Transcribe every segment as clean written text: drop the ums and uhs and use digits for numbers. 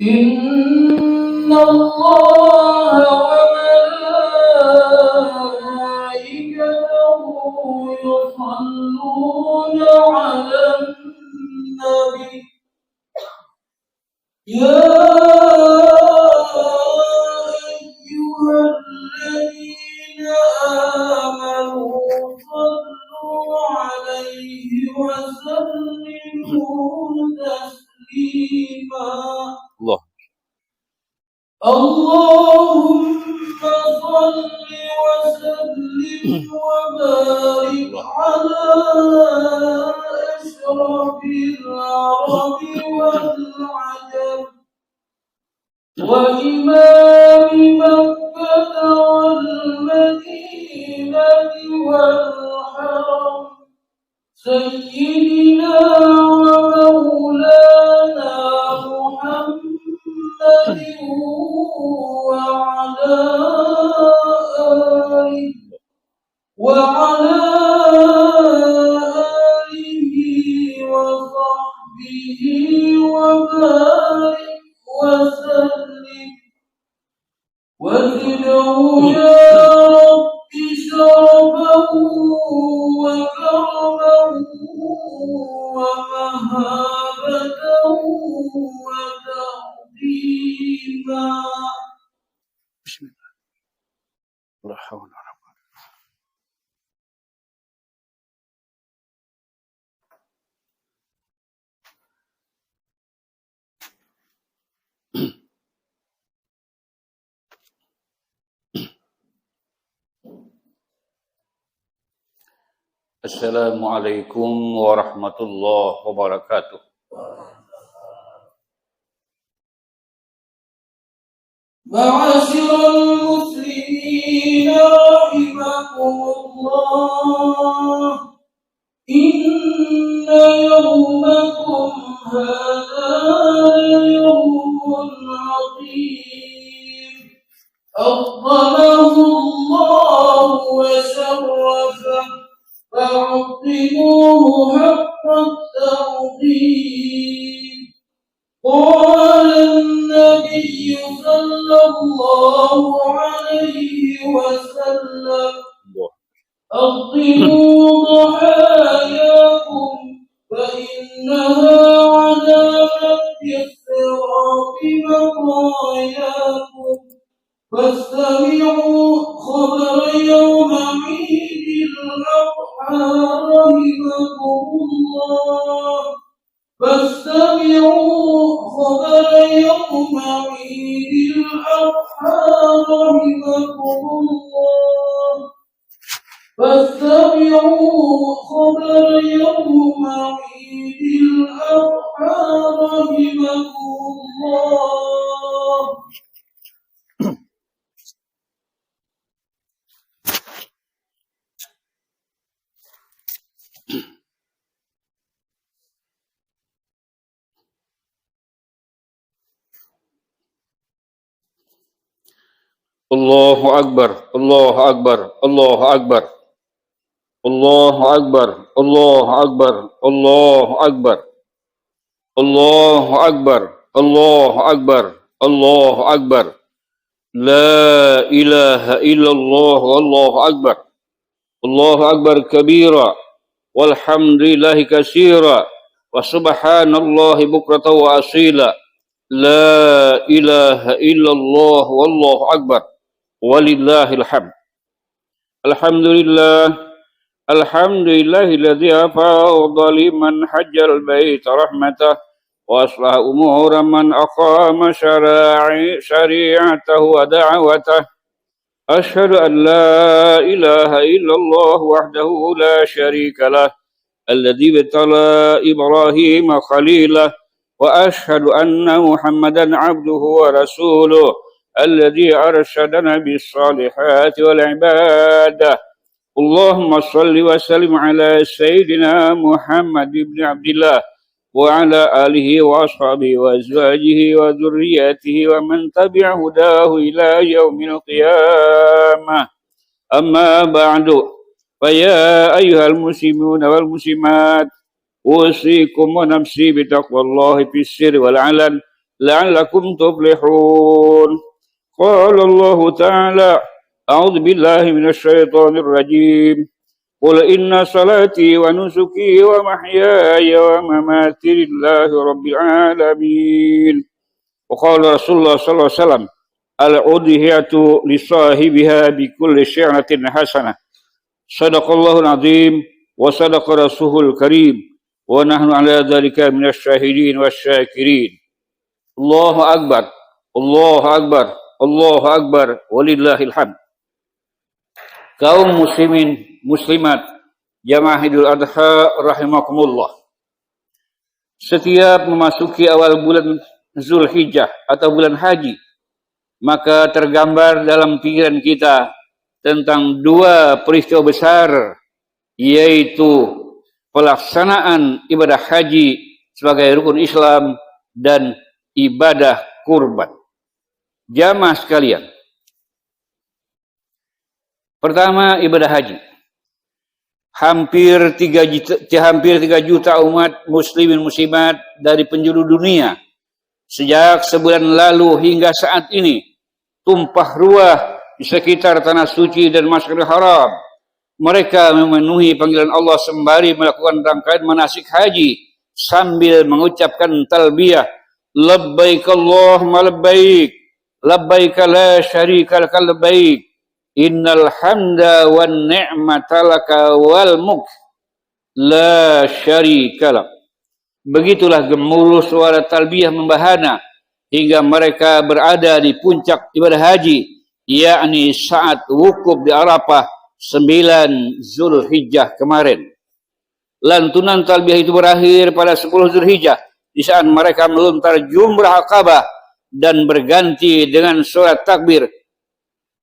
إن الله وملائكته يصلون على النبي يا أيها الذين آمنوا صلوا عليه وسلموا تسليما اللهم صل وسلم وبارك على أشرف العرب والعجم وإمام مكة والمدينة والحرم سيدنا ومولانا محمد وعلى آله وصحبه وبارك وسلم وزده يا رب شرفه وكرمه ومهابته وتقديما بسم الله لا حول ولا قوة Assalamualaikum warahmatullahi wabarakatuh. Ma'asyiral muslimin rahimakumullah. Inna yawmakum hadha yawmun 'azim. Akramahu Allah wa syarrafah. فعظموه حق التعظيم قال النبي صلى الله عليه وسلم عظموا ضحاياكم فإنها على مد الصراط مطاياكم فاستمعوا خبر يوم عيد الأضحى رحمكم الله فاستمعوا خبر يوم عيد الأضحى رحمكم الله فاستمعوا خبر يوم عيد الأضحى رحمكم الله Allahu Akbar, Allahu Akbar, Allahu Akbar, Allahu Akbar, Allahu Akbar, Allahu Akbar, Allahu Akbar, Allahu Akbar, Allahu Akbar, La ilaha illallah, Allahu Akbar, Allahu Akbar kabira, walhamdulillahi katsira, wa subhanallahi bukratan wa asila, La ilaha illallah, wallahu Akbar. Walillahil hamd. Alhamdulillah. Alhamdulillahilladzi afadha liman hajjal baita rahmatah wa aslaha umura man aqama syari'atahu wa da'watah. Ashhadu an la ilaha illallah wahdahu la syarika lah alladzi ibtala Ibrahim khalilah wa ashhadu anna Muhammadan abduhu wa rasuluh الذي أرشدنا بالصالحات والعبادة اللهم صل وسلم على سيدنا محمد بن عبد الله وعلى آله وأصحابه وأزواجه وذرياته ومن تبع هداه إلى يوم القيامة أما بعد فيا أيها المسلمون والمسلمات أوصيكم ونفسي بتقوى الله في السر والعلن لعلكم تفلحون. قال الله تعالى: أعوذ بالله من الشيطان الرجيم. قل إن صلاتي ونسكي ومحياي ومماتي لله رب العالمين. وقال رسول الله صلى الله عليه وسلم: الأضحية لصاحبها بكل شعرة حسنة. صدق الله العظيم وصدق رسوله الكريم ونحن على ذلك من الشاهدين والشاكرين. الله أكبر الله أكبر الله أكبر ولله الحمد. Kaum muslimin muslimat jamaah Idul Adha rahimakumullah. Setiap memasuki awal bulan Zulhijjah atau bulan haji, maka tergambar dalam pikiran kita tentang dua peristiwa besar, yaitu pelaksanaan ibadah haji sebagai rukun Islam dan ibadah kurban. Jamaah sekalian, pertama, ibadah haji. Hampir 3 juta umat muslimin muslimat dari penjuru dunia sejak sebulan lalu hingga saat ini tumpah ruah di sekitar tanah suci dan Masjidil Haram. Mereka memenuhi panggilan Allah sembari melakukan rangkaian manasik haji sambil mengucapkan talbiyah, labbaik Allahumma labbaik, labbaik la syarika laka labbaik, innal hamda wan ni'mata laka wal mulk la syarika lak. Begitulah gemuruh suara talbiyah membahana hingga mereka berada di puncak ibadah haji, yakni saat wukuf di Arafah 9 Zulhijjah kemarin. Lantunan talbiyah itu berakhir pada 10 Zulhijjah di saat mereka melontar jumrah Aqabah dan berganti dengan surat takbir,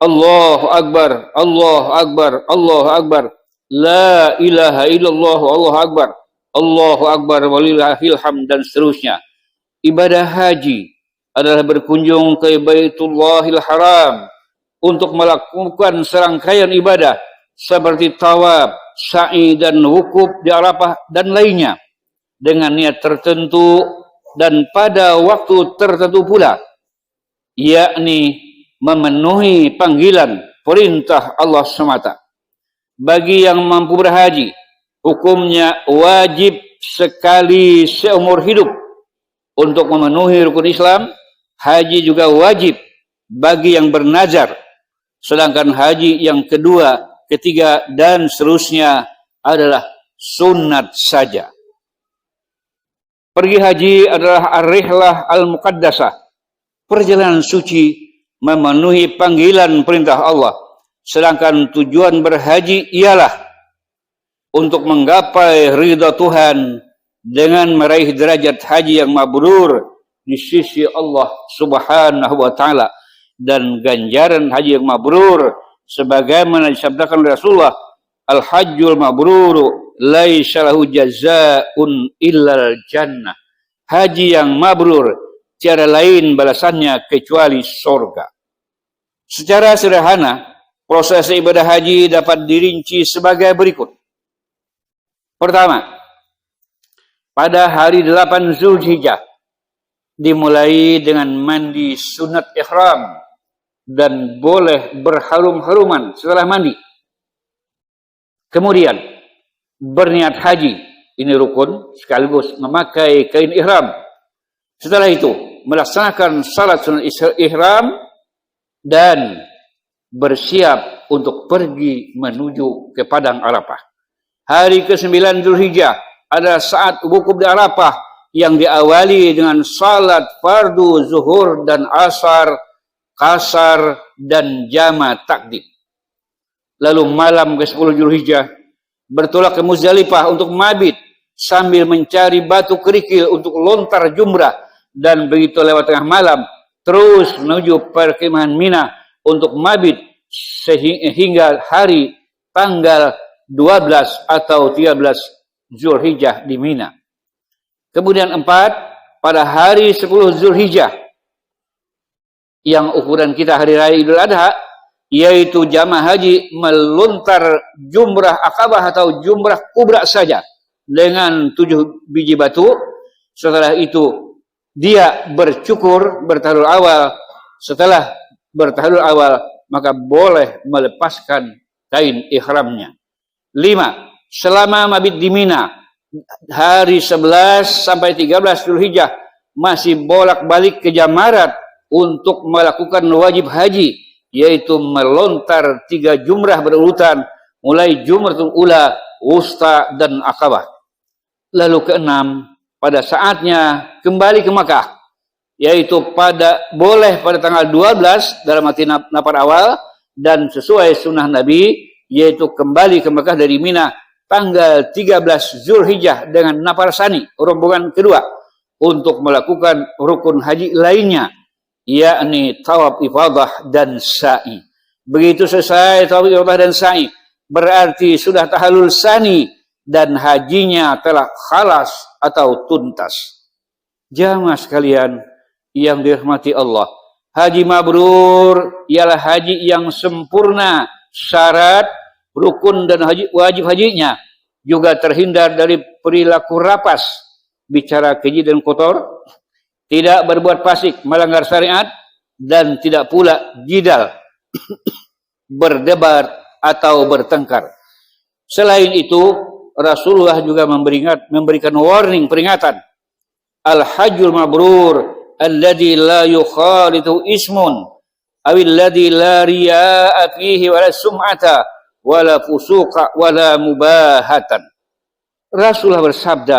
Allahu Akbar, Allahu Akbar, Allahu Akbar, la ilaha illallah, Allahu Akbar, Allahu Akbar, walillahil hamd, dan seterusnya. Ibadah haji adalah berkunjung ke Baitullahil Haram untuk melakukan serangkaian ibadah seperti tawaf, sa'i, dan wukuf di Arafah dan lainnya dengan niat tertentu dan pada waktu tertentu pula, yakni memenuhi panggilan perintah Allah semata. Bagi yang mampu berhaji, hukumnya wajib sekali seumur hidup untuk memenuhi rukun Islam. Haji juga wajib bagi yang bernazar. Sedangkan haji yang kedua, ketiga, dan seterusnya adalah sunat saja. Pergi haji adalah ar-rihlah al-muqaddasah, perjalanan suci memenuhi panggilan perintah Allah. Sedangkan tujuan berhaji ialah untuk menggapai ridha Tuhan dengan meraih derajat haji yang mabrur di sisi Allah Subhanahu wa taala, dan ganjaran haji yang mabrur sebagaimana disabdakan Rasulullah, al-hajjul mabrur laisa lahu jazaa'un illal jannah. Haji yang mabrur tiada lain balasannya kecuali surga. Secara sederhana, proses ibadah haji dapat dirinci sebagai berikut. Pertama, pada hari 8 Zulhijjah dimulai dengan mandi sunat ihram dan boleh berharum-haruman setelah mandi. Kemudian berniat haji, ini rukun, sekaligus memakai kain ihram. Setelah itu melaksanakan salat sunat ihram dan bersiap untuk pergi menuju ke padang Arafah. Hari ke-9 Zulhijjah adalah saat wukuf di Arafah yang diawali dengan salat fardu zuhur dan asar, qasar, dan jama takdim. Lalu malam ke-10 Zulhijjah bertolak ke Muzdalifah untuk mabit sambil mencari batu kerikil untuk lontar jumrah, dan begitu lewat tengah malam terus menuju perkemahan Mina untuk mabit sehingga hari tanggal 12 atau 13 Zulhijjah di Mina. Kemudian 4, pada hari 10 Zulhijjah yang ukuran kita hari raya Idul Adha, yaitu jamaah haji melontar jumrah Aqabah atau jumrah kubra saja dengan 7 biji batu. Setelah itu dia bercukur bertahlul awal, setelah bertahlul awal maka boleh melepaskan kain ihramnya. 5. Selama mabit di Mina, hari 11 sampai 13 Zulhijjah masih bolak-balik ke Jamarat untuk melakukan wajib haji, yaitu melontar 3 jumrah berurutan, mulai Jumratul Ula, Wusta, dan Aqabah. Lalu keenam, pada saatnya kembali ke Makkah, yaitu boleh pada tanggal 12 dalam arti nafar awal, dan sesuai sunnah Nabi, yaitu kembali ke Makkah dari Mina tanggal 13 Zulhijjah dengan nafar sani, rombongan kedua, untuk melakukan rukun haji lainnya, yakni tawaf ifadah dan sa'i. Begitu selesai tawaf ifadah dan sa'i, berarti sudah tahallul sani dan hajinya telah khalas atau tuntas. Jamaah sekalian yang dirahmati Allah, haji mabrur ialah haji yang sempurna, syarat, rukun dan wajib hajinya juga terhindar dari perilaku rapas, bicara keji dan kotor, tidak berbuat fasik, melanggar syariat, dan tidak pula jidal, berdebat atau bertengkar. Selain itu, Rasulullah juga memberikan warning, peringatan. Al-hajjul mabrur alladhi la yukhalitu ismun awil ladhi la riya'a fihi wala sum'ata wala fusuqa wala mubahatan. Rasulullah bersabda,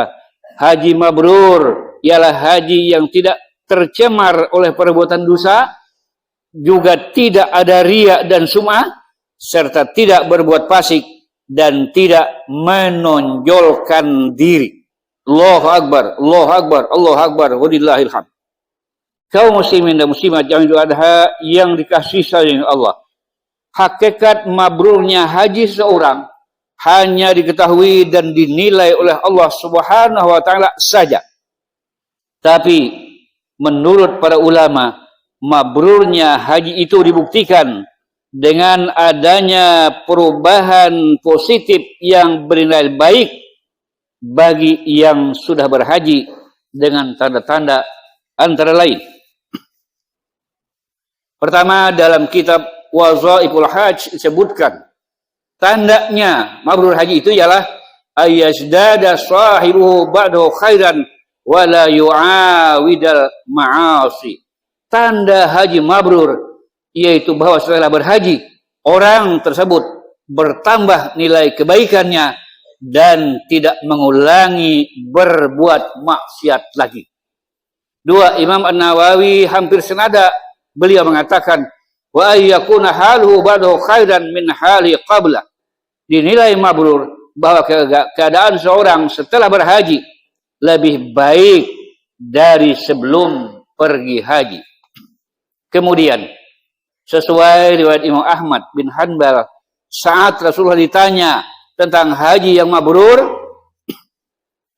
haji mabrur ialah haji yang tidak tercemar oleh perbuatan dosa, juga tidak ada riya dan sum'ah, serta tidak berbuat fasik dan tidak menonjolkan diri. Allahu Akbar, Allahu Akbar, Allahu Akbar, walillahil hamd. Kaum muslimin dan muslimat yang Idul Adha yang dikasihi sayang Allah, hakikat mabrurnya haji seorang hanya diketahui dan dinilai oleh Allah Subhanahu wa taala saja. Tapi menurut para ulama, mabrurnya haji itu dibuktikan dengan adanya perubahan positif yang bernilai baik bagi yang sudah berhaji dengan tanda-tanda antara lain. Pertama, dalam kitab Wazaiful Hajj disebutkan tandanya mabrur haji itu ialah ayazdada sahibuhu ba'dahu khairan wala yu'awidal ma'asi. Tanda haji mabrur yaitu bahwa setelah berhaji orang tersebut bertambah nilai kebaikannya dan tidak mengulangi berbuat maksiat lagi. 2. Imam An-Nawawi hampir senada, beliau mengatakan wa ayyakuna haluhu ba'dahu khairan min hali qabla. Dinilai mabrur bahwa keadaan seorang setelah berhaji lebih baik dari sebelum pergi haji. Kemudian sesuai riwayat Imam Ahmad bin Hanbal, saat Rasulullah ditanya tentang haji yang mabrur,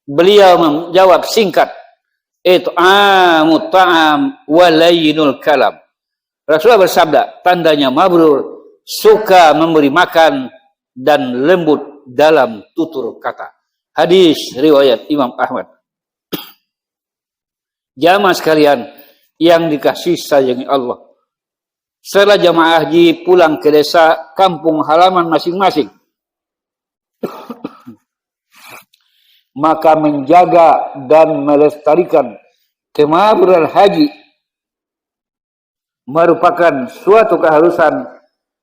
beliau menjawab singkat, it'amut ta'am wa layyinul kalam. Rasulullah bersabda, tandanya mabrur suka memberi makan dan lembut dalam tutur kata. Hadis riwayat Imam Ahmad. Jamaah sekalian yang dikasihi sayangi Allah, setelah jamaah haji pulang ke desa kampung halaman masing-masing, maka menjaga dan melestarikan kemabruran haji merupakan suatu keharusan,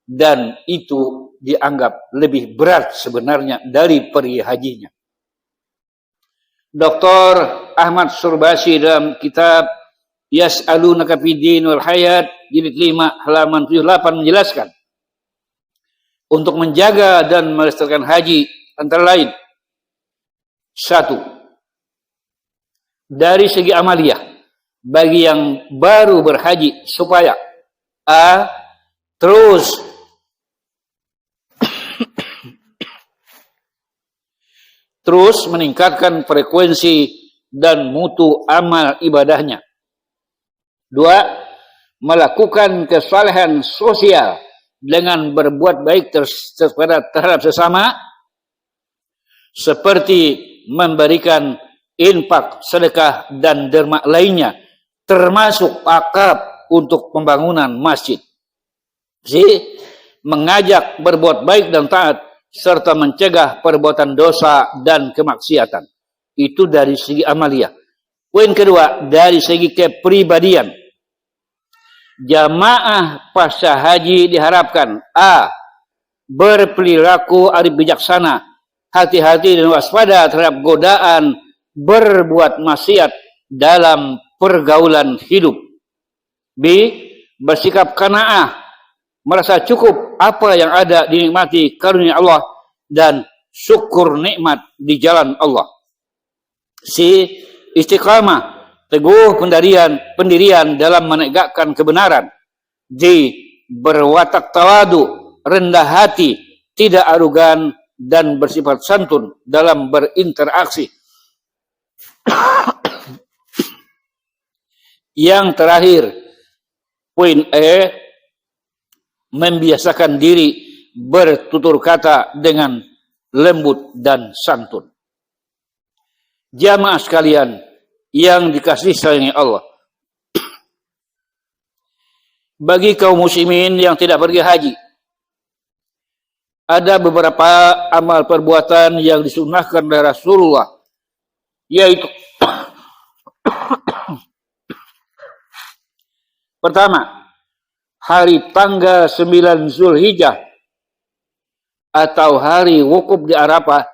dan itu dianggap lebih berat sebenarnya dari pergi hajinya. Dr. Ahmad Surbasi dalam kitab Yas'alunaka fid-din wal hayat jilid 5 halaman 78 menjelaskan, untuk menjaga dan melestarikan haji antara lain: 1. Dari segi amaliyah, bagi yang baru berhaji supaya terus meningkatkan frekuensi dan mutu amal ibadahnya. 2. Melakukan kesalehan sosial dengan berbuat baik terhadap sesama, seperti memberikan infak, sedekah, dan derma lainnya termasuk akad untuk pembangunan masjid. Mengajak berbuat baik dan taat serta mencegah perbuatan dosa dan kemaksiatan. Itu dari segi amaliyah. Poin kedua, dari segi kepribadian. Jamaah pasca haji diharapkan berperilaku arif bijaksana, hati-hati dan waspada terhadap godaan berbuat maksiat dalam pergaulan hidup. B. Bersikap qanaah, merasa cukup apa yang ada, dinikmati karunia Allah dan syukur nikmat di jalan Allah. C. Istiqamah, teguh pendirian dalam menegakkan kebenaran. D. Berwatak tawadu, rendah hati, tidak arogan dan bersifat santun dalam berinteraksi. Yang terakhir, poin E, membiasakan diri bertutur kata dengan lembut dan santun. Jamaah sekalian yang dikasihi sayangi Allah, bagi kaum muslimin yang tidak pergi haji, ada beberapa amal perbuatan yang disunnahkan oleh Rasulullah, yaitu pertama, hari tanggal 9 Zulhijjah atau hari wukuf di Arafah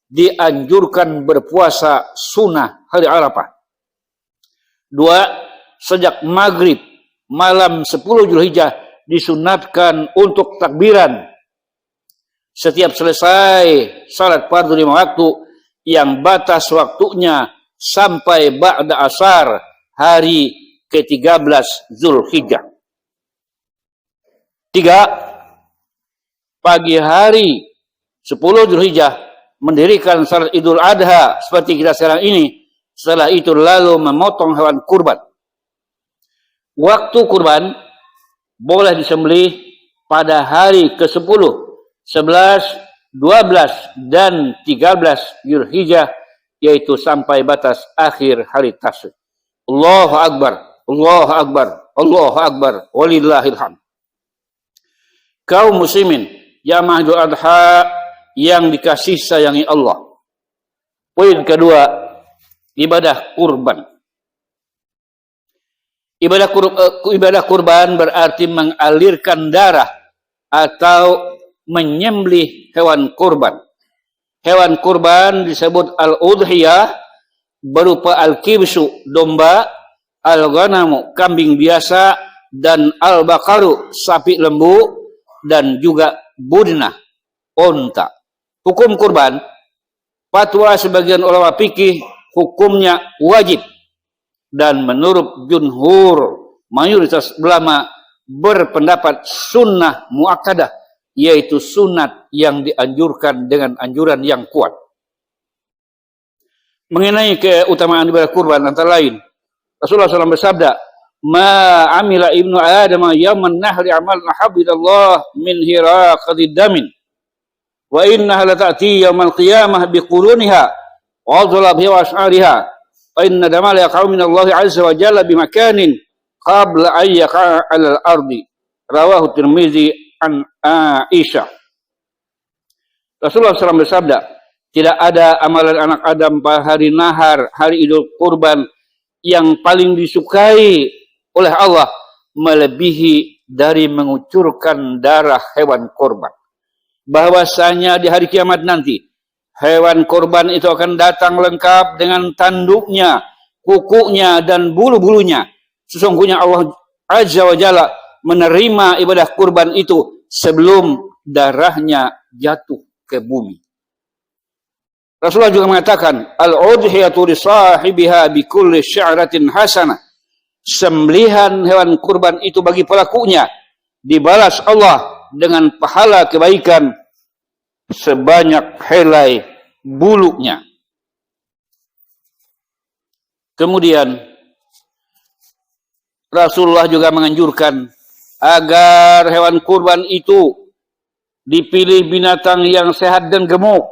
dianjurkan berpuasa sunnah hari Arafah. 2. Sejak maghrib malam 10 Zulhijjah disunatkan untuk takbiran setiap selesai salat fardu 5 waktu yang batas waktunya sampai ba'da asar hari ke-13 Zulhijjah. 3. Pagi hari 10 Zulhijjah mendirikan salat Idul Adha seperti kita sekarang ini. Setelah itu lalu memotong hewan kurban. Waktu kurban boleh disembelih pada hari ke-10, 11, 12 dan 13 Zulhijjah, yaitu sampai batas akhir hari Tasyrik. Allahu Akbar, Allahu Akbar, Allahu Akbar, walillahil hamd. Kaum muslimin jamaah Idul Adha yang dikasihi sayangi Allah. Poin kedua, ibadah kurban. Ibadah kurban berarti mengalirkan darah atau menyembelih hewan kurban. Hewan kurban disebut al-udhiyah, berupa al-kibsu, domba, al-ghanamu, kambing biasa, dan al-baqaru, sapi lembu, dan juga budnah, onta. Hukum kurban, fatwa sebagian ulama fikih hukumnya wajib, dan menurut jumhur mayoritas ulama berpendapat sunnah muakkadah, yaitu sunat yang dianjurkan dengan anjuran yang kuat. Mengenai keutamaan ibadah kurban antara lain, Rasulullah SAW bersabda, "Ma amila ibnu Adam yawman nahri amal nahabidallah min hiraqati damin, wa innaha la ta'ti yawmal qiyamah biquruniha wa adlabiha wa as'ariha, wa inna damal yaqa'u min Allah azza wa jalla bimakanin qabla an yaqa'a 'alal ardi." Rawahu Tirmizi an Aisyah. Rasulullah SAW bersabda, tidak ada amalan anak Adam pada hari nahar, hari Idul Kurban, yang paling disukai oleh Allah melebihi dari mengucurkan darah hewan kurban. Bahwasanya di hari kiamat nanti, hewan kurban itu akan datang lengkap dengan tanduknya, kukunya, dan bulu-bulunya. Sesungguhnya Allah Azza wa Jalla menerima ibadah kurban itu sebelum darahnya jatuh ke bumi. Rasulullah juga mengatakan, al-udhiyatu li sahibiha bi kulli sya'ratin hasanah. Sembelihan hewan kurban itu bagi pelakunya dibalas Allah dengan pahala kebaikan sebanyak helai bulunya. Kemudian Rasulullah juga menganjurkan agar hewan kurban itu dipilih binatang yang sehat dan gemuk,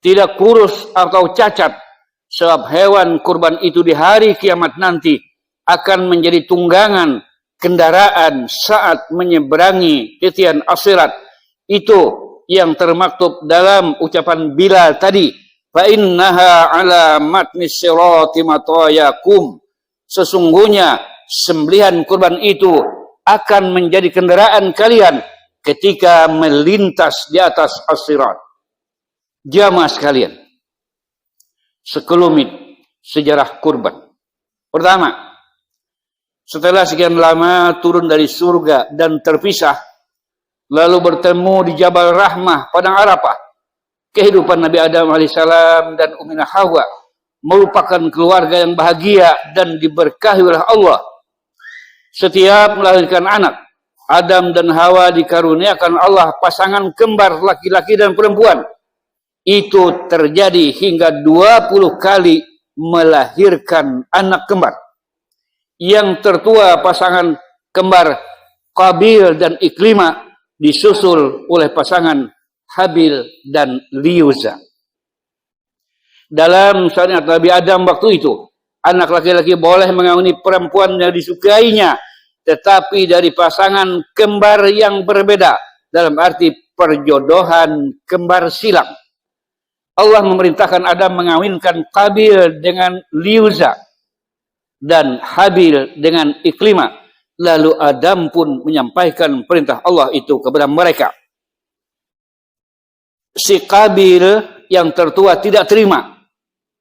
tidak kurus atau cacat, sebab hewan kurban itu di hari kiamat nanti akan menjadi tunggangan kendaraan saat menyeberangi titian akhirat. Itu yang termaktub dalam ucapan Bilal tadi, fa innaha ala matnis sirati matayakum. Sesungguhnya sembelihan kurban itu akan menjadi kendaraan kalian ketika melintas di atas as-sirat. Jamaah sekalian, sekelumit sejarah kurban. Pertama, setelah sekian lama turun dari surga dan terpisah, lalu bertemu di Jabal Rahmah, Padang Arafah, kehidupan Nabi Adam alaihissalam dan Ummina Hawa merupakan keluarga yang bahagia dan diberkahi oleh Allah. Setiap melahirkan anak, Adam dan Hawa dikaruniakan Allah pasangan kembar laki-laki dan perempuan. Itu terjadi hingga 20 kali melahirkan anak kembar. Yang tertua pasangan kembar Qabil dan Iklimah disusul oleh pasangan Habil dan Liuza. Dalam syariat Nabi Adam waktu itu, anak laki-laki boleh mengawini perempuan yang disukainya, tetapi dari pasangan kembar yang berbeda, dalam arti perjodohan kembar silang. Allah memerintahkan Adam mengawinkan Qabil dengan Liuza dan Habil dengan Iklimah. Lalu Adam pun menyampaikan perintah Allah itu kepada mereka. Si Qabil yang tertua tidak terima,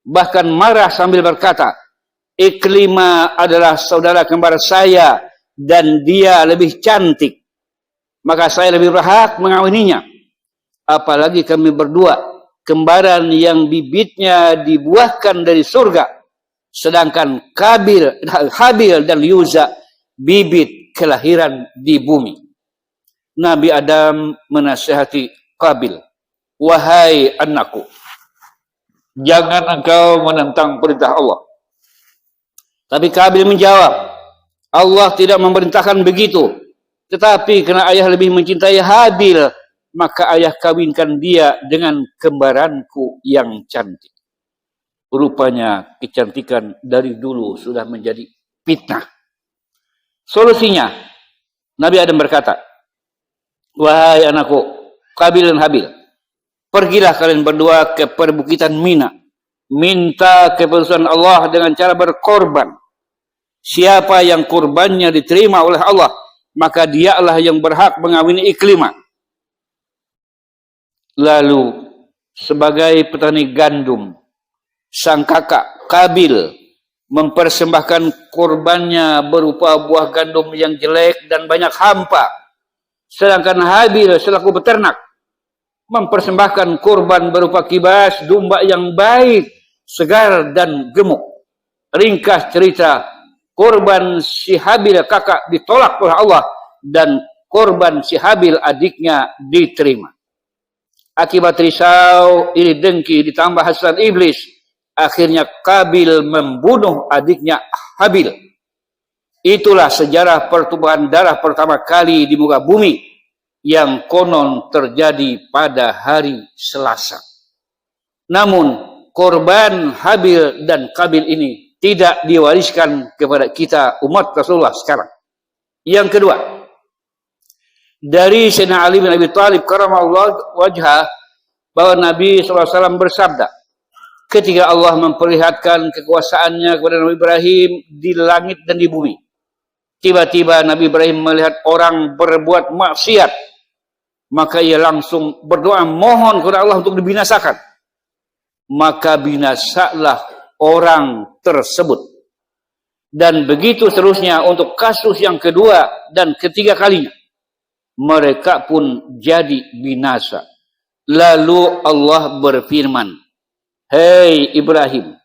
bahkan marah sambil berkata, Iklimah adalah saudara kembar saya dan dia lebih cantik, maka saya lebih berhak mengawininya. Apalagi kami berdua kembaran yang bibitnya dibuahkan dari surga, sedangkan Habil dan Liuza bibit kelahiran di bumi. Nabi Adam menasihati Qabil, wahai anakku, jangan engkau menentang perintah Allah. Tapi Qabil menjawab, Allah tidak memerintahkan begitu, tetapi karena ayah lebih mencintai Habil, maka ayah kawinkan dia dengan kembaranku yang cantik. Rupanya kecantikan dari dulu sudah menjadi fitnah. Solusinya, Nabi Adam berkata, wahai anakku, Qabil dan Habil, pergilah kalian berdua ke perbukitan Mina, minta keputusan Allah dengan cara berkorban. Siapa yang kurbannya diterima oleh Allah, maka dialah yang berhak mengawini Iklimah. Lalu sebagai petani gandum, sang kakak Qabil mempersembahkan kurbannya berupa buah gandum yang jelek dan banyak hampa. Sedangkan Habil selaku peternak mempersembahkan kurban berupa kibas domba yang baik, segar dan gemuk. Ringkas cerita, kurban si Habil kakak ditolak oleh Allah dan kurban si Habil adiknya diterima. Akibat risau, iri dengki ditambah hasad iblis, akhirnya Qabil membunuh adiknya Habil. Itulah sejarah pertumpahan darah pertama kali di muka bumi yang konon terjadi pada hari Selasa. Namun korban Habil dan Qabil ini tidak diwariskan kepada kita umat Rasulullah sekarang. Yang kedua, dari Sayyidina Ali bin Abi Thalib karamallahu wajhah, bahwa Nabi SAW bersabda, ketika Allah memperlihatkan kekuasaannya kepada Nabi Ibrahim di langit dan di bumi, tiba-tiba Nabi Ibrahim melihat orang berbuat maksiat, maka ia langsung berdoa mohon kepada Allah untuk dibinasakan. Maka binasalah orang tersebut. Dan begitu seterusnya untuk kasus yang kedua dan ketiga kalinya. Mereka pun jadi binasa. Lalu Allah berfirman, hei Ibrahim,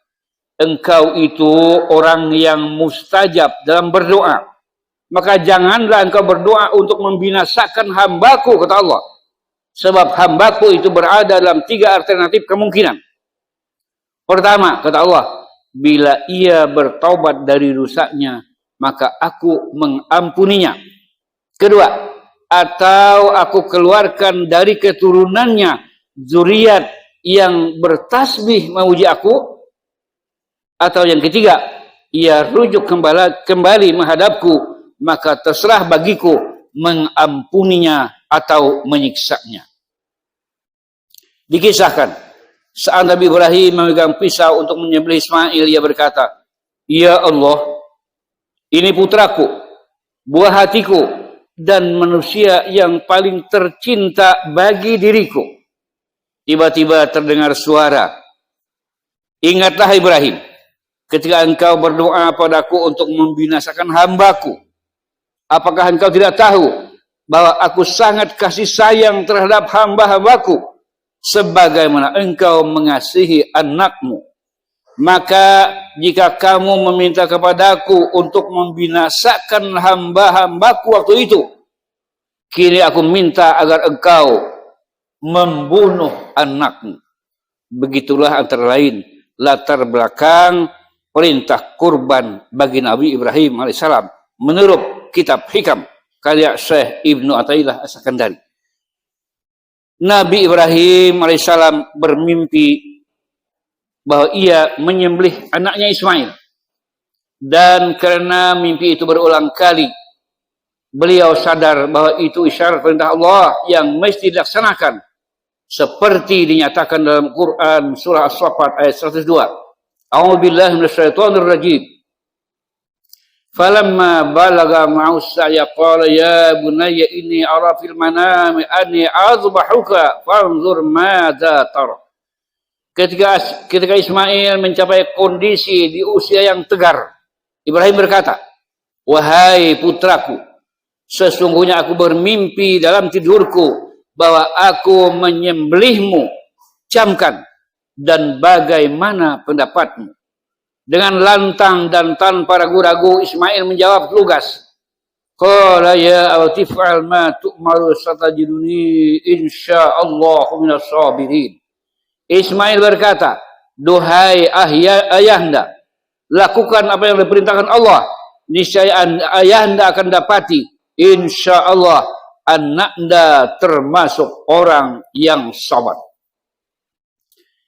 engkau itu orang yang mustajab dalam berdoa. Maka janganlah engkau berdoa untuk membinasakan hambaku, kata Allah. Sebab hambaku itu berada dalam 3 alternatif kemungkinan. Pertama, kata Allah, bila ia bertaubat dari rusaknya, maka aku mengampuninya. Kedua, atau aku keluarkan dari keturunannya zuriat yang bertasbih memuji aku. Atau yang ketiga, ia rujuk kembali menghadapku, maka terserah bagiku mengampuninya atau menyiksanya. Dikisahkan, saat Nabi Ibrahim memegang pisau untuk menyembelih Ismail, ia berkata, "Ya Allah, ini putraku, buah hatiku, dan manusia yang paling tercinta bagi diriku." Tiba-tiba terdengar suara, "Ingatlah Ibrahim, ketika engkau berdoa padaku untuk membinasakan hambaku. Apakah engkau tidak tahu bahwa aku sangat kasih sayang terhadap hamba-hambaku, sebagaimana engkau mengasihi anakmu? Maka jika kamu meminta kepadaku untuk membinasakan hamba-hambaku waktu itu, kini aku minta agar engkau membunuh anakmu." Begitulah antara lain latar belakang perintah kurban bagi Nabi Ibrahim alaihissalam menurut kitab Hikam karya Syekh Ibnu Athaillah As-Sakandari. Nabi Ibrahim alaihissalam bermimpi bahwa ia menyembelih anaknya Ismail, dan karena mimpi itu berulang kali, beliau sadar bahwa itu isyarat perintah Allah yang mesti dilaksanakan, seperti dinyatakan dalam Quran surah As-Saffat ayat 102. A'udzubillahi minasyaitonir rajim. Falamma balagha ma'u sa'ya qala ya bunayya inni ara fil manami anni azbahuka fanzur madza tara. Ketika Ismail mencapai kondisi di usia yang tegar, Ibrahim berkata, "Wahai putraku, sesungguhnya aku bermimpi dalam tidurku bahwa aku menyembelihmu. Camkan, dan bagaimana pendapatmu?" Dengan lantang dan tanpa ragu-ragu, Ismail menjawab lugas, "Qala ya abati fa'al ma tu'maru satajiduni insyaallahu minas sabirin." Ismail berkata, "Duhai ayahanda, lakukan apa yang diperintahkan Allah. Niscaya ayahanda akan dapati, insyaallah, anakanda termasuk orang yang sabar."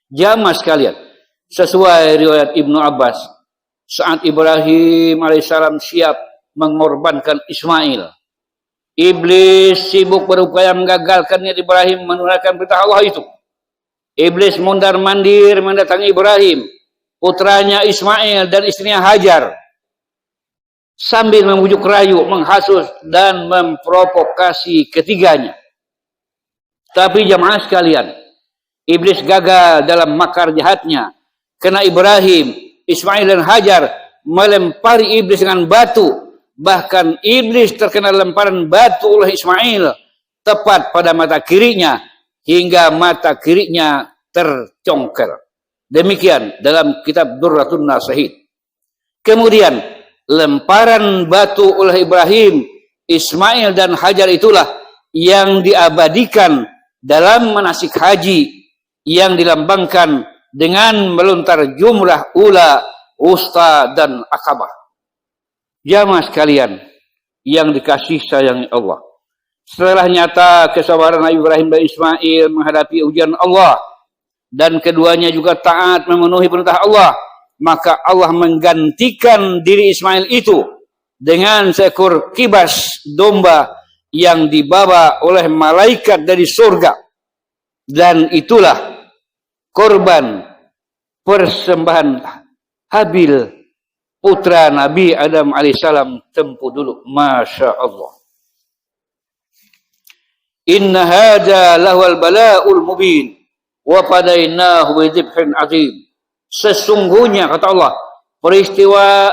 Jamaah sekalian, sesuai riwayat Ibnu Abbas, saat Ibrahim alaihissalam siap mengorbankan Ismail, iblis sibuk berupaya menggagalkan niat Ibrahim menunaikan perintah Allah itu. Iblis mondar-mandir mendatangi Ibrahim, putranya Ismail, dan istrinya Hajar, sambil membujuk rayu, menghasut, dan memprovokasi ketiganya. Tapi jamaah sekalian, iblis gagal dalam makar jahatnya, karena Ibrahim, Ismail, dan Hajar melempari iblis dengan batu. Bahkan iblis terkena lemparan batu oleh Ismail tepat pada mata kirinya, hingga mata kirinya tercongkel. Demikian dalam kitab Durratun Nasihid. Kemudian lemparan batu oleh Ibrahim, Ismail, dan Hajar itulah yang diabadikan dalam manasik haji, yang dilambangkan dengan melontar jumrah ula, wusta, dan akabah. Jamaah sekalian yang dikasih sayangi Allah, setelah nyata kesabaran Nabi Ibrahim dan Ismail menghadapi ujian Allah, dan keduanya juga taat memenuhi perintah Allah, maka Allah menggantikan diri Ismail itu dengan seekor kibas domba yang dibawa oleh malaikat dari surga. Dan itulah korban persembahan Habil, putra Nabi Adam alaihissalam tempo dulu. Masya Allah. Inna hadza lahwal bala'ul mubin wa fadainahu bidzibhin azim. Sesungguhnya, kata Allah, peristiwa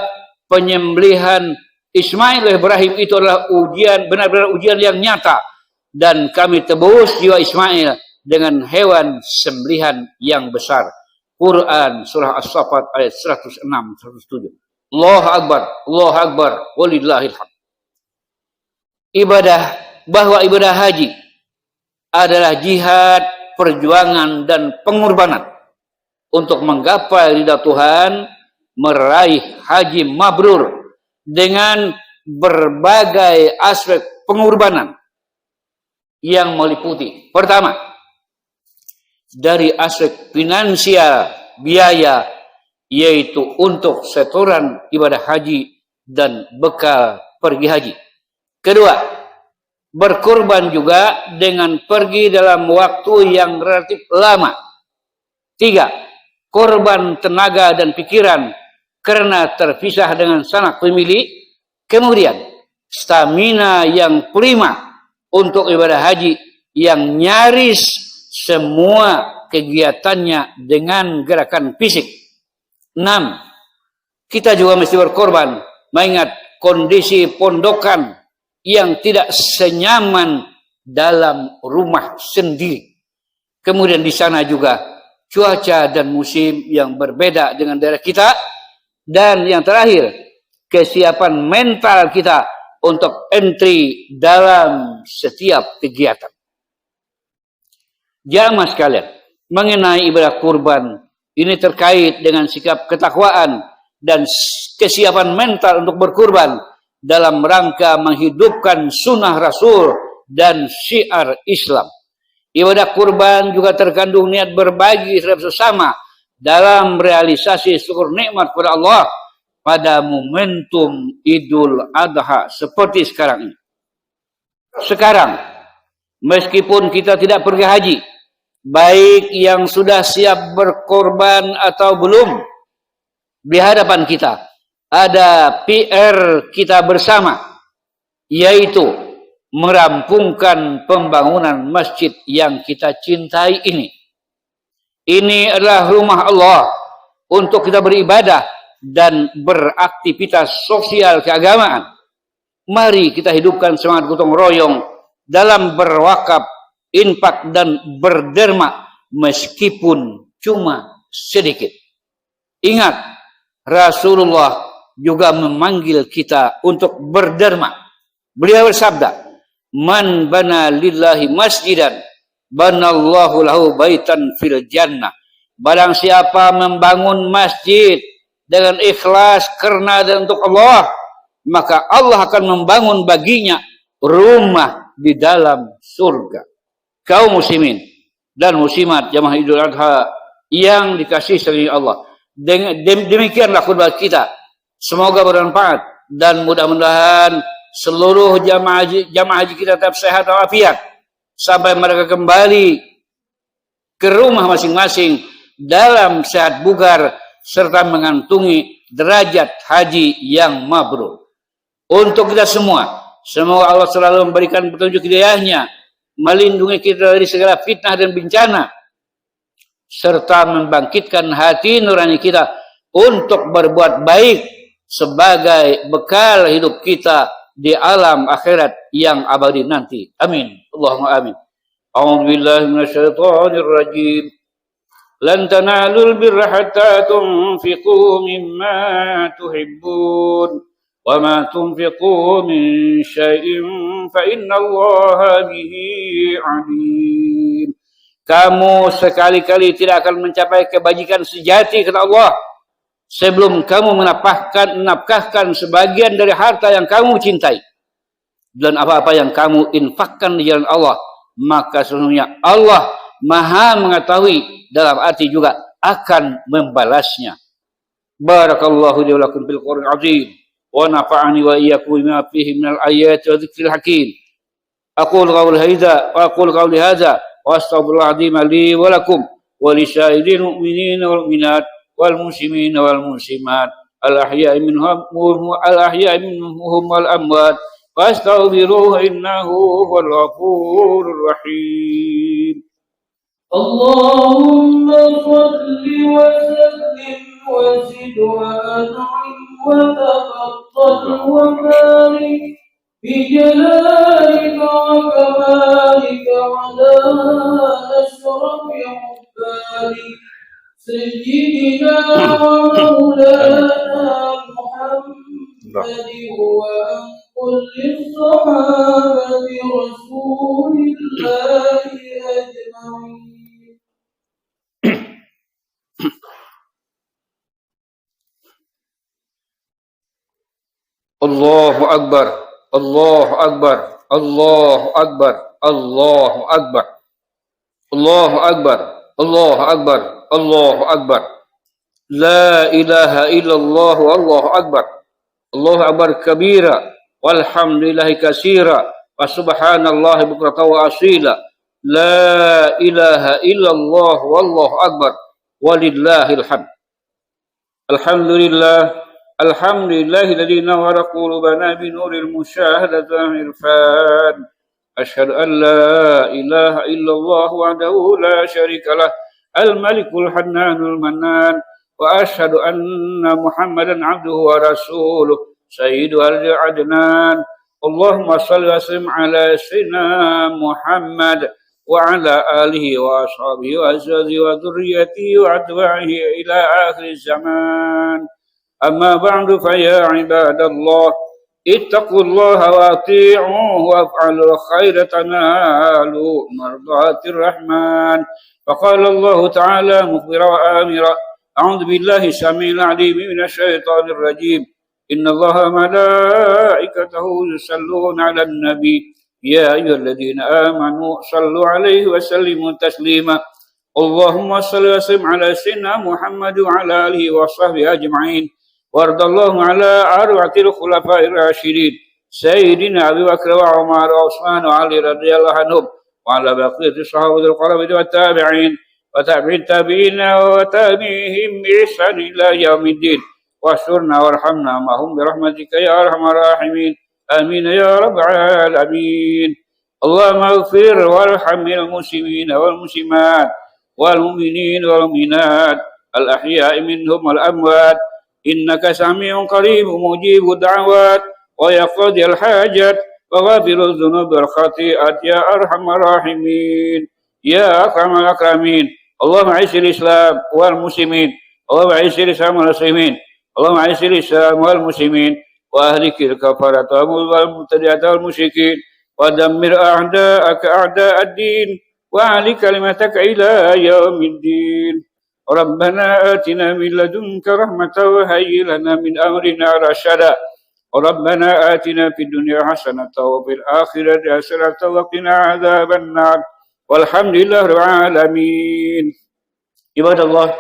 penyembelihan Ismail Ibrahim itu adalah ujian, benar-benar ujian yang nyata, dan kami tebus jiwa Ismail dengan hewan sembelihan yang besar. Quran surah As-Saffat ayat 106-107. Allahu Akbar, Allahu Akbar, walillahil hamd. Bahwa ibadah haji adalah jihad, perjuangan, dan pengorbanan untuk menggapai ridha Tuhan, meraih haji mabrur dengan berbagai aspek pengorbanan yang meliputi, pertama, dari aspek finansial, biaya yaitu untuk setoran ibadah haji dan bekal pergi haji. Kedua, berkurban juga dengan pergi dalam waktu yang relatif lama. Tiga, korban tenaga dan pikiran karena terpisah dengan sanak pemilik. Kemudian, stamina yang prima untuk ibadah haji yang nyaris semua kegiatannya dengan gerakan fisik. 6. Kita juga mesti berkorban mengingat kondisi pondokan yang tidak senyaman dalam rumah sendiri. Kemudian di sana juga cuaca dan musim yang berbeda dengan daerah kita. Dan yang terakhir, kesiapan mental kita untuk entry dalam setiap kegiatan. Jamaah sekalian, mengenai ibadah kurban, ini terkait dengan sikap ketakwaan dan kesiapan mental untuk berkurban dalam rangka menghidupkan sunnah Rasul dan syiar Islam. Ibadah kurban juga terkandung niat berbagi terhadap sesama dalam realisasi syukur nikmat kepada Allah pada momentum Idul Adha seperti sekarang ini. Sekarang, meskipun kita tidak pergi haji, baik yang sudah siap berkorban atau belum, di hadapan kita ada PR kita bersama, yaitu merampungkan pembangunan masjid yang kita cintai ini. Ini adalah rumah Allah untuk kita beribadah dan beraktivitas sosial keagamaan. Mari kita hidupkan semangat gotong royong dalam berwakaf, infak dan berderma meskipun cuma sedikit. Ingat, Rasulullah juga memanggil kita untuk berderma. Beliau bersabda, "Man bana lillahi masjidan, banallahu lahu baitan fil jannah." Barang siapa membangun masjid dengan ikhlas karena dan untuk Allah, maka Allah akan membangun baginya rumah di dalam surga. Kaum muslimin dan muslimat jamaah Idul Adha yang dikasihi oleh Allah, demikianlah khutbah kita. Semoga bermanfaat dan mudah-mudahan seluruh jamaah haji kita tetap sehat walafiat sampai mereka kembali ke rumah masing-masing dalam sehat bugar serta mengantungi derajat haji yang mabrur. Untuk kita semua, semoga Allah selalu memberikan petunjuk hidayahnya, melindungi kita dari segala fitnah dan bencana, serta membangkitkan hati nurani kita untuk berbuat baik sebagai bekal hidup kita di alam akhirat yang abadi nanti. Amin. Allahumma amin. A'udzu billahi minasyaitonir rajim. Lan tanalul birra hatta tunfiqu mimma tuhibbun wa ma tunfiqu min syai'in fa innallaha bihi alim. Kamu sekali-kali tidak akan mencapai kebajikan sejati kata Allah sebelum kamu menafkahkan sebagian dari harta yang kamu cintai dan apa-apa yang kamu infakkan di jalan Allah, maka sesungguhnya Allah Maha mengetahui, dalam arti juga akan membalasnya. Barakallahu li wa lakum fil Qur'anil azim wa nafa'ani wa iyyakum bima fihi minal ayati wa dzikril hakim. Aqulu qawli hadza wa astaghfirullah azim li wa lakum wa li sa'iril mu'minina wal mu'minat wal muslimina wal muslimat al ahya'i minhum wal amwat fastaghfiruhu innahu huwal ghafurur rahim. Allahumma shalli wa sallim wa zid wa an'im wa tafaddal wa barik bi jalalika wa kamalika wa la asrafi ubbalik sayyidina wa maulana Muhammad wa kulli sahabati rasulillahi ajma'in. Allahu Akbar, Allahu Akbar, Allahu Akbar, Allahu Akbar, Allahu Akbar, Allahu Akbar, Allahu Akbar. لا إله إلا الله والله أكبر الله أكبر كبيرا والحمد لله كثيرا وسبحان الله بكرة وأصيلا لا إله إلا الله والله أكبر ولله الحمد الحمد لله الحمد لله الذي نور قلوبنا بنور المشاهدة والعرفان أشهد أن لا إله إلا الله وحده لا شريك له الملك الحنان المنان وأشهد أن محمدا عبده ورسوله سيد ولد عدنان اللهم صل وسلم على سيدنا محمد وعلى آله وأصحابه وأزواجه وذريته وأتباعه إلى آخر الزمان أما بعد فيا عباد الله اتقوا الله وأطيعوه وافعلوا الخير تنالوا مرضات الرحمن فقال الله تعالى مخبرا وآمرا أعوذ بالله السميع العليم من الشيطان الرجيم إن الله وملائكته يصلون على النبي يا أيها الذين آمنوا صلوا عليه وسلموا تسليما اللهم صل وسلم على سيدنا محمد وعلى آله وصحبه أجمعين وارض الله على أربعة الخلفاء الراشدين سيدنا أبي بكر وعمر وعثمان وعلي رضي الله عنهم وعلى بقية الصحابة القرابة والتابعين وتابع التابعين وتابعهم بإحسان إلى يوم الدين واسترنا وارحمنا معهم برحمتك يا أرحم الراحمين آمين يا رب العالمين اللهم اغفر وارحم المسلمين والمسلمات والمؤمنين والمؤمنات الأحياء منهم والأموات إنك سميع قريب مجيب الدعوات ويقضي الحاجات وغافر الذنوب والخطيئات يا أرحم الراحمين يا أكرم الأكرمين اللهم أعز الإسلام والمسلمين اللهم أعز الإسلام والمسلمين اللهم أعز الإسلام والمسلمين وأهلك الكفرة والمبتدعة والمشركين ودمر أعداءك أعداء الدين وأعلي كلمتك إلى يوم الدين ربنا آتنا من لدنك رحمة وهيئ لنا من أمرنا رشدا ربنا آتنا في الدنيا حسنة وفي الآخرة حسنة وقنا عذاب النار والحمد لله رب العالمين عباد الله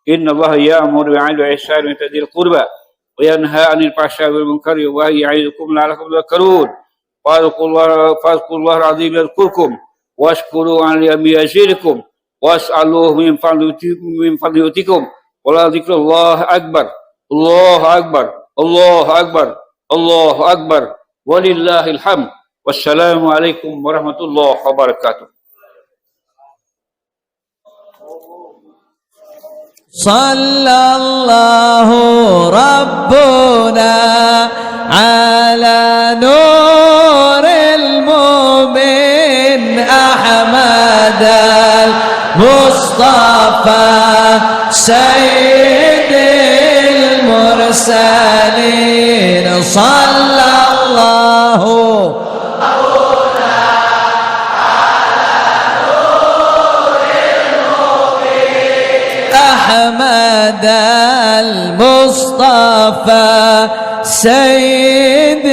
إن الله يأمر بالعدل والإحسان وإيتاء ذي القربى وينهى عن الفحشاء والمنكر والبغي يعظكم لعلكم تذكرون فاذكروا الله العظيم يذكركم واشكروا على يزيدكم واسألوه من فضل يؤتكم ولا ذكر الله أكبر الله أكبر الله أكبر الله أكبر ولله الحمد والسلام عليكم ورحمة الله وبركاته صلى الله ربنا على نور المؤمن أحمد المصطفى سيد المرسلين صلى الله أحمد المصطفى سيد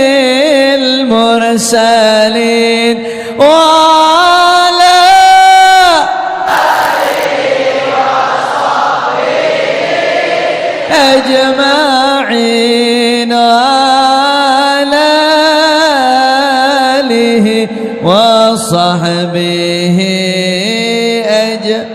المرسلين وعلى أجمعين وعلى آله وصحبه أجمعين